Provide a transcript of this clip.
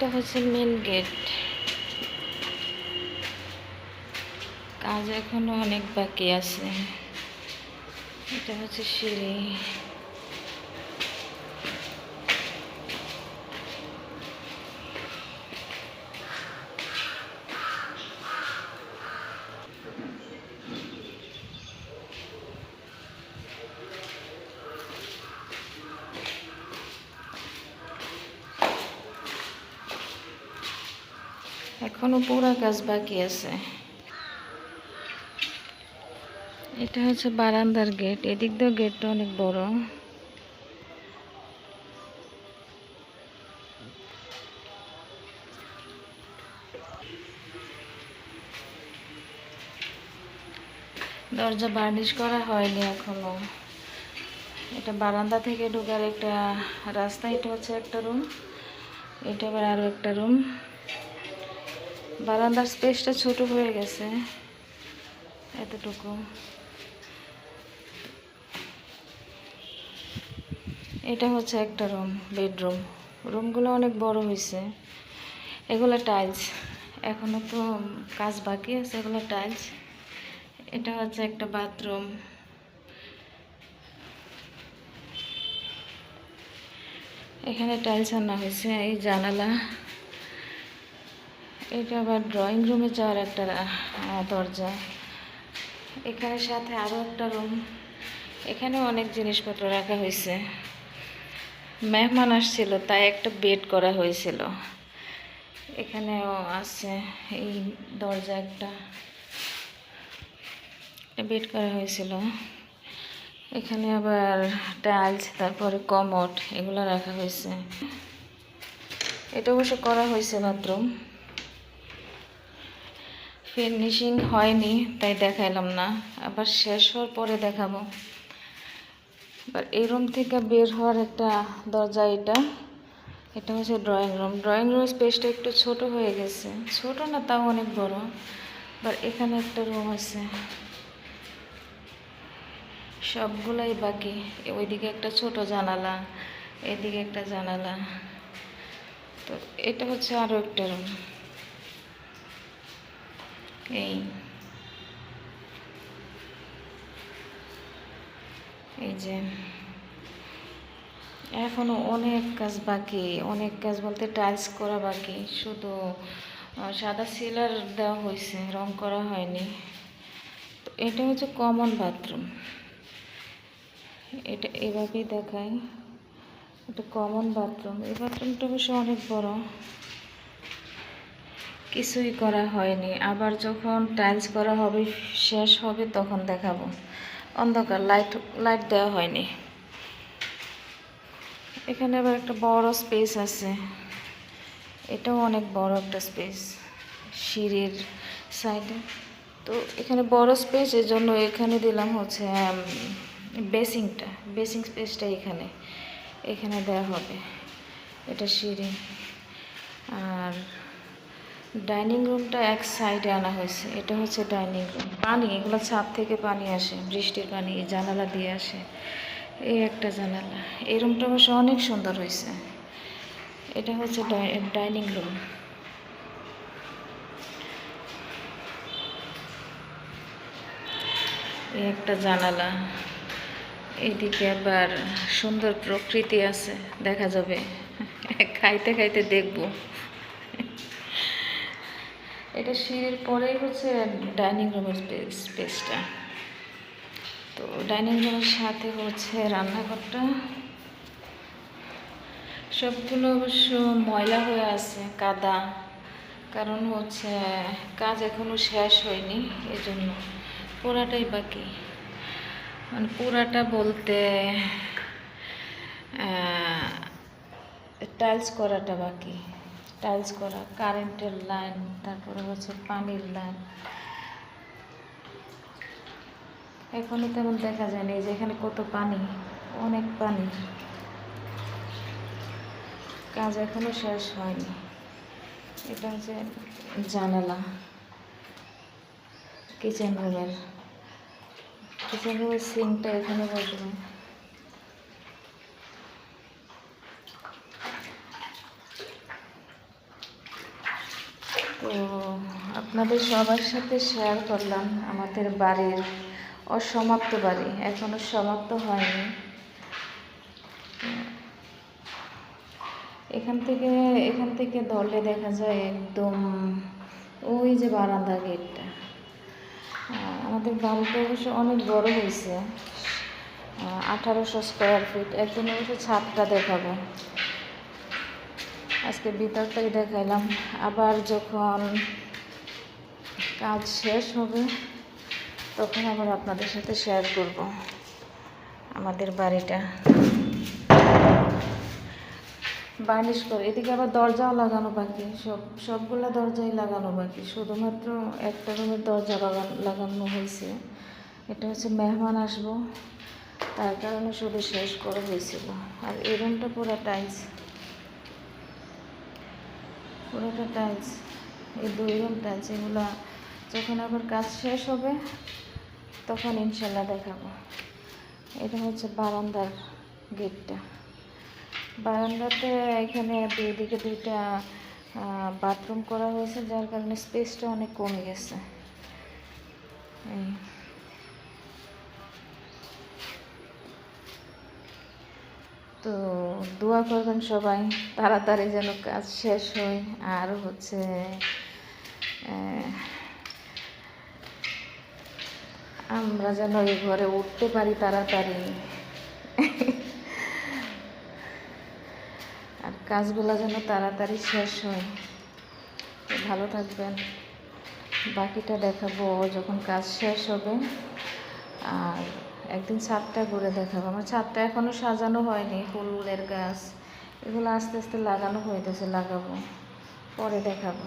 এটা হচ্ছে main gate. কাজ এখনো অনেক বাকি আছে। এটা হচ্ছে সিঁড়ি। এখনো পুরা কাজ বাকি আছে। এটা হচ্ছে বারান্দার গেট। এদিক দিয়েও গেটটা অনেক বড়। দরজা বার্নিশ করা হয়নি এখনো। এটা বারান্দা থেকে ঢোকার একটা রাস্তা। এটা হচ্ছে একটা রুম, এটা আবার আরো একটা রুম। বারান্দার স্পেসটা ছোট হয়ে গেছে, এতটুকু। এটা হচ্ছে একটা রুম, বেডরুম। রুমগুলো অনেক বড় হয়েছে। এগুলো টাইলস, এখনো তো কাজ বাকি আছে। এগুলো টাইলস। এটা হচ্ছে একটা বাথরুম। এখানে টাইলস আনা হয়েছে। এই জানালা। এটা আবার ড্রয়িং রুমে যাওয়ার একটা দরজা। এখানে সাথে আরো একটা রুম। এখানে অনেক জিনিসপত্র রাখা হয়েছে। মেহমান আসছিল, তাই একটা বেড করা হয়েছিল। এখানেও আছে এই দরজা একটা বেড করা হয়েছিল। এখানে আবার টাইলস, তারপরে কমোড, এগুলো রাখা হয়েছে। এটা অবশ্য করা হয়েছে বাথরুম। ফিনিশিং হয়নি, তাই দেখাইলাম না। আবার শেষ হওয়ার পরে দেখাবো। এবার এই রুম থেকে বের হওয়ার একটা দরজা। এটা হচ্ছে ড্রয়িং রুম। ড্রয়িং রুম স্পেসটা একটু ছোট হয়ে গেছে। ছোট না, তাও অনেক বড়। এবার এখানে একটা রুম আছে। সবগুলাই বাকি। ওইদিকে একটা ছোট জানালা, এদিকে একটা জানালা। তো এটা হচ্ছে আরো একটা রুম। এই যে এখনো অনেক কাজ বাকি। অনেক কাজ বলতে টাইলস করা বাকি। শুধু সাদা সিলার দেওয়া হয়েছে, রং করা হয়নি। তো এটা হচ্ছে কমন বাথরুম। এটা এভাবেই দেখায়। এটা কমন বাথরুম। এই বাথরুমটা অবশ্য অনেক বড়। কিছুই করা হয়নি। আবার যখন টাইলস করা হবে, শেষ হবে, তখন দেখাবো। অন্ধকার, লাইট দেওয়া হয়নি। এখানে আবার একটা বড় স্পেস আছে। এটাও অনেক বড় একটা স্পেস, সিঁড়ির সাইডে। তো এখানে বড় স্পেস, এর জন্য এখানে দিলাম হচ্ছে বেসিং স্পেসটা এখানে এখানে দেওয়া হবে। এটা সিঁড়ি। আর ডাইনিং রুমটা এক সাইডে আনা হয়েছে। এটা হচ্ছে ডাইনিং রুম। পানি, এগুলো ছাদ থেকে পানি আসে, বৃষ্টির পানি এই জানালা দিয়ে আসে। এই একটা জানালা। এই রুমটা অবশ্য অনেক সুন্দর হয়েছে। এটা হচ্ছে ডাইনিং রুম। এই একটা জানালা। এইদিকে আবার সুন্দর প্রকৃতি আছে, দেখা যাবে। খাইতে খাইতে দেখবো। এটা সিঁড়ির পরেই হচ্ছে ডাইনিং রুমের স্পেসটা। তো ডাইনিং রুমের সাথে হচ্ছে রান্নাঘরটা। সবগুলো অবশ্য ময়লা হয়ে আছে, কাদা। কারণ হচ্ছে কাজ এখনো শেষ হয়নি, এজন্য পুরাটাই বাকি। মানে পুরাটা বলতে টাইলস করাটা বাকি। টাইলস করা, কারেন্টের লাইন, তারপরে হচ্ছে পানির লাইন। এখনই তেমন দেখা যায়নি। যে এখানে কত পানি, অনেক পানি। কাজ এখনো শেষ হয়নি। এটা হচ্ছে জানালা কিচেন রুমের। কিচেন রুমের সিঙ্কটা এখানে বসবে। তো আপনাদের সবার সাথে শেয়ার করলাম আমাদের বাড়ির অসমাপ্ত বাড়ি, এখনো সমাপ্ত হয়নি। এখান থেকে ধরলে দেখা যায় একদম ওই যে বারান্দা গেটটা। আমাদের বাড়িটা অবশ্য অনেক বড় হয়েছে, 1800 স্কোয়ার ফিট। একদিন অবশ্য ছাদটা দেখাবো, আজকে ভিতরটাই দেখাইলাম। আবার যখন কাজ শেষ হবে তখন আবার আপনাদের সাথে শেয়ার করব আমাদের বাড়িটা। বার্নিশ করে এদিকে আবার দরজাও লাগানো বাকি, সবগুলো দরজাই লাগানো বাকি, শুধুমাত্র একটা রুমের দরজা লাগানো হয়েছে। এটা হচ্ছে মেহমান আসবো তার কারণে শুধু শেষ করে হয়েছিল। আর এই রুমটা পুরোটা টাইলস, এই 2 রুম টাইলস। এগুলো যখন আবার কাজ শেষ হবে তখন ইনশাল্লাহ দেখাবো। এটা হচ্ছে বারান্দার গেটটা। বারান্দাতে এখানে 2 দিকে 2টা বাথরুম করা হয়েছে, যার কারণে স্পেসটা অনেক কমে গেছে। তো দোয়া করবেন সবাই তাড়াতাড়ি যেন কাজ শেষ হয়, আর হচ্ছে আমরা যেন এই ঘরে উঠতে পারি তাড়াতাড়ি, আর কাজগুলো যেন তাড়াতাড়ি শেষ হয়। তো ভালো থাকবেন, বাকিটা দেখাবো যখন কাজ শেষ হবে। আর একদিন ছাদটা ঘুরে দেখাবো। আমার ছাদটা এখনও সাজানো হয়নি, ফুলের গাছ এগুলো আস্তে আস্তে লাগানো হইতেছে, লাগাবো, পরে দেখাবো।